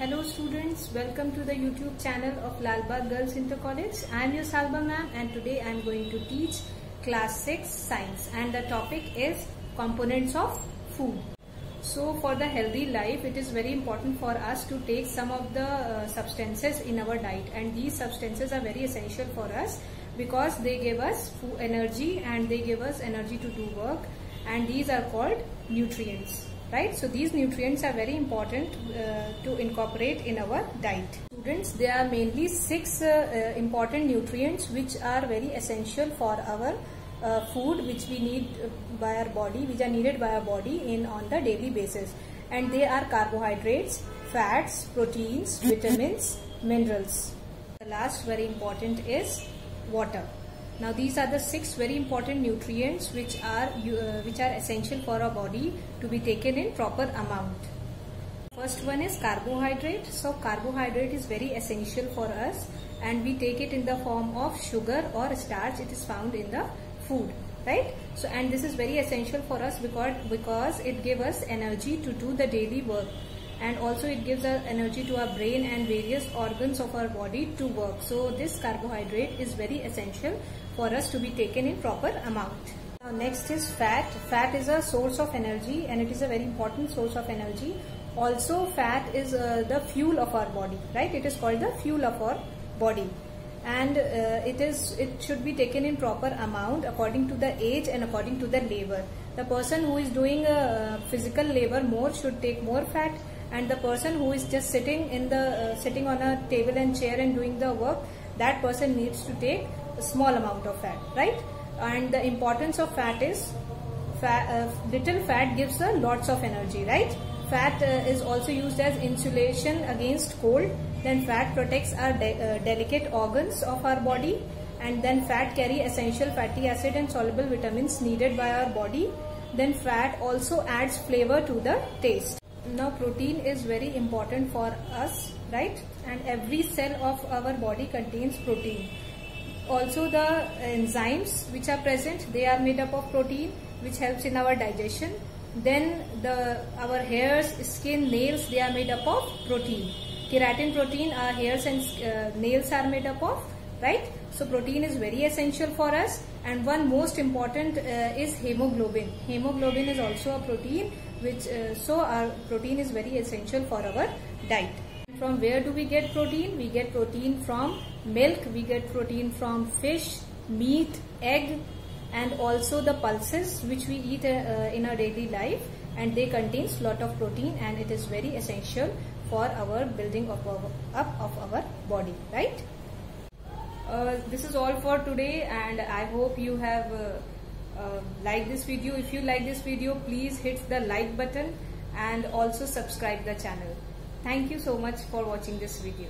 Hello students, welcome to the YouTube channel of Lalbagh Girls Inter College. I am your Salba ma'am and today I am going to teach class 6 science and the topic is components of food. So for the healthy life it is very important for us to take some of the substances in our diet, and these substances are very essential for us because they give us energy and they give us energy to do work, and these are called nutrients. Right, so these nutrients are very important to incorporate in our diet. Students, there are mainly 6 important nutrients which are very essential for our food, which we need by our body, which are needed by our body on the daily basis, and they are carbohydrates, fats, proteins, vitamins, minerals. The last very important is water. Now these are the 6 very important nutrients which are essential for our body to be taken in proper amount. First one is carbohydrate. So carbohydrate is very essential for us and we take it in the form of sugar or starch. It is found in the food, right? So and this is very essential for us because it gives us energy to do the daily work, and also it gives us energy to our brain and various organs of our body to work. So this carbohydrate is very essential for us to be taken in proper amount. Now next is fat. Fat is a source of energy and it is a very important source of energy. Also fat is the fuel of our body, right? It is called the fuel of our body, and it should be taken in proper amount according to the age and according to the labor. The person who is doing physical labor more should take more fat, and the person who is just sitting on a table and chair and doing the work, that person needs to take a small amount of fat, right? And the importance of fat is little fat gives lots of energy, right? Fat is also used as insulation against cold. Then fat protects our delicate organs of our body, and then fat carry essential fatty acid and soluble vitamins needed by our body. Then fat also adds flavor to the taste. Now protein is very important for us, right? And every cell of our body contains protein. Also the enzymes which are present, they are made up of protein, which helps in our digestion. Then our hairs, skin, nails, they are made up of protein. Keratin protein, our hairs and nails are made up of, right? So protein is very essential for us, and one most important is hemoglobin. Hemoglobin is also a protein, so our protein is very essential for our diet. From where do we get protein? We get protein from milk, we get protein from fish, meat, egg, and also the pulses which we eat in our daily life, and they contains lot of protein, and it is very essential for our building up of our body, right? This is all for today, and I hope you have liked this video. If you like this video, please hit the like button and also subscribe the channel. Thank you so much for watching this video.